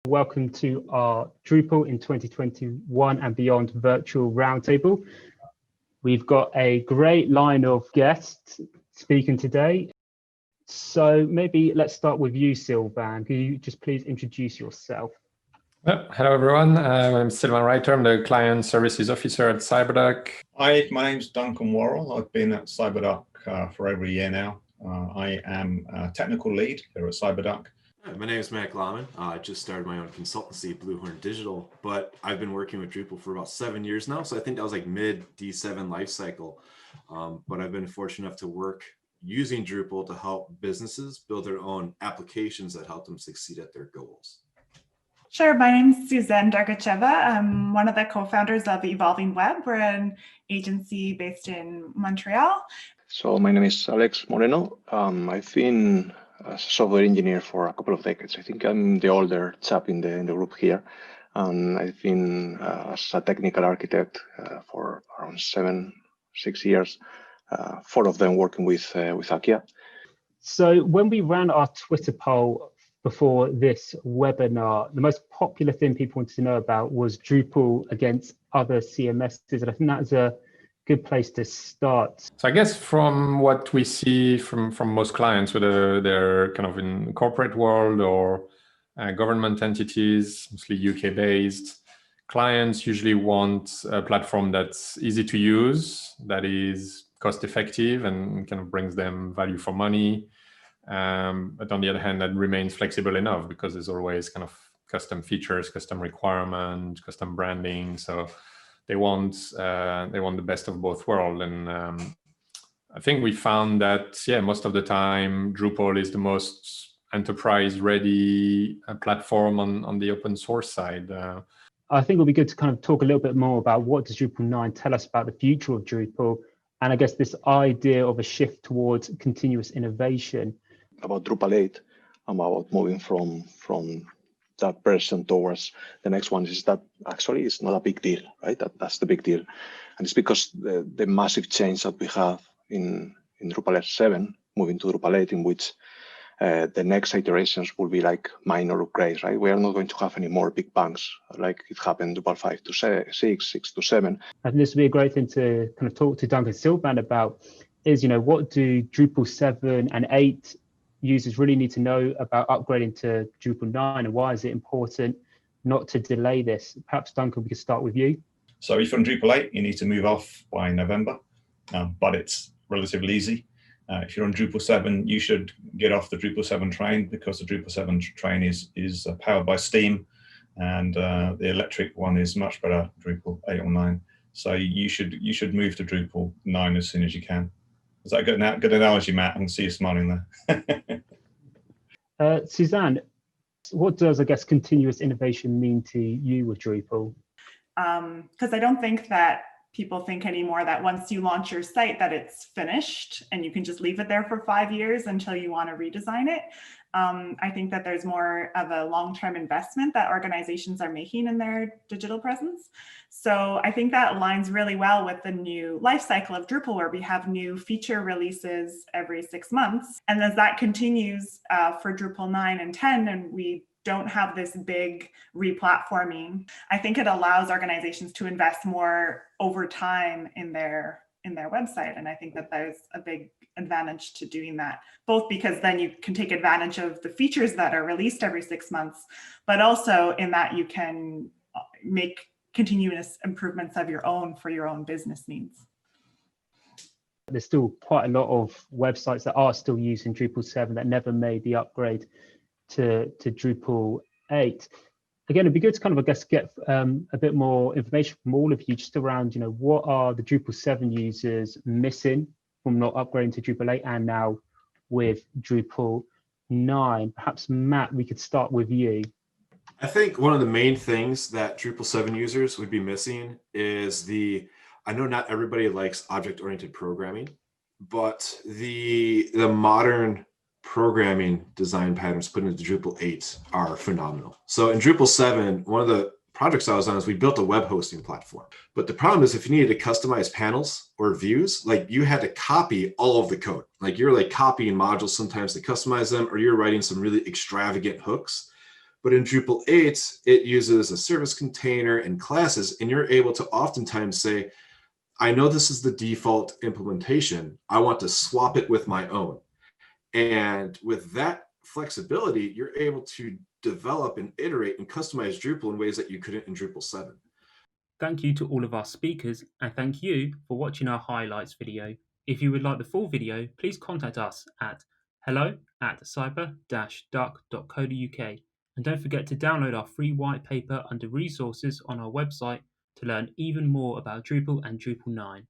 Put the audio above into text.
Welcome to our Drupal in 2021 and beyond virtual roundtable. We've got a great line of guests speaking today. So maybe let's start with you, Sylvain. Could you just please introduce yourself? Hello, everyone. I'm Sylvain Reiter. I'm the Client Services Officer at Cyber-Duck. Hi, my name's Duncan Worrell. I've been at Cyber-Duck for over a year now. I am a technical lead here at Cyber-Duck. My name is Matt Glauman. I just started my own consultancy, Bluehorn Digital, but I've been working with Drupal for about 7 years now. So I think that was like mid D7 lifecycle. But I've been fortunate enough to work using Drupal to help businesses build their own applications that help them succeed at their goals. Sure. My name is Suzanne Dargacheva. I'm one of the co-founders of Evolving Web. We're an agency based in Montreal. So my name is Alex Moreno. I've been a software engineer for a couple of decades. I think I'm the older chap in the group here. And I've been as a technical architect for around 6 years, 4 of them working with Acquia. So when we ran our Twitter poll before this webinar, the most popular thing people wanted to know about was Drupal against other CMSs. And I think that's a good place to start. So I guess from what we see from most clients, whether they're kind of in corporate world or government entities, mostly UK based, clients usually want a platform that's easy to use, that is cost effective and kind of brings them value for money. But on the other hand, that remains flexible enough because there's always kind of custom features, custom requirements, custom branding. So they want the best of both worlds. And I think we found that, most of the time, Drupal is the most enterprise-ready platform on the open source side. I think it'll be good to kind of talk a little bit more about what does Drupal 9 tell us about the future of Drupal, and I guess this idea of a shift towards continuous innovation. About Drupal 8, about moving from that version towards the next one is that actually it's not a big deal, right? That's the big deal. And it's because the massive change that we have in Drupal 7, moving to Drupal 8, in which the next iterations will be like minor upgrades, right? We are not going to have any more big bangs like it happened Drupal 5 to 6, 6 to 7. I think this would be a great thing to kind of talk to Duncan Sylvain about is, what do Drupal 7 and 8 users really need to know about upgrading to Drupal 9, and why is it important not to delay this? Perhaps Duncan, we could start with you. So if you're on Drupal 8, you need to move off by November, but it's relatively easy. If you're on Drupal 7, you should get off the Drupal 7 train because the Drupal 7 train is powered by steam, and the electric one is much better, Drupal 8 or 9. So you should move to Drupal 9 as soon as you can. Is that a good analogy, Matt? I can see you smiling there. Suzanne, what does, I guess, continuous innovation mean to you with Drupal? Because I don't think that people think anymore that once you launch your site that it's finished and you can just leave it there for 5 years until you want to redesign it. I think that there's more of a long-term investment that organizations are making in their digital presence. So I think that aligns really well with the new life cycle of Drupal, where we have new feature releases every 6 months. And as that continues for Drupal 9 and 10, and we don't have this big replatforming, I think it allows organizations to invest more over time in their website. And I think that there's a big advantage to doing that, both because then you can take advantage of the features that are released every 6 months, but also in that you can make continuous improvements of your own for your own business needs. There's still quite a lot of websites that are still using Drupal 7 that never made the upgrade to Drupal 8. Again, it'd be good to kind of, I guess, get a bit more information from all of you just around, what are the Drupal 7 users missing from not upgrading to Drupal 8 and now with Drupal 9? Perhaps, Matt, we could start with you. I think one of the main things that Drupal 7 users would be missing is I know not everybody likes object-oriented programming, but the modern programming design patterns put into Drupal 8 are phenomenal. So in Drupal 7, one of the projects I was on is we built a web hosting platform. But the problem is if you needed to customize panels or views, like you had to copy all of the code. Like you're like copying modules sometimes to customize them, or you're writing some really extravagant hooks. But in Drupal 8, it uses a service container and classes, and you're able to oftentimes say, I know this is the default implementation. I want to swap it with my own. And with that flexibility, you're able to develop and iterate and customize Drupal in ways that you couldn't in Drupal 7. Thank you to all of our speakers, and thank you for watching our highlights video. If you would like the full video, please contact us at hello@cyber-duck.co.uk. And don't forget to download our free white paper under resources on our website to learn even more about Drupal and Drupal 9.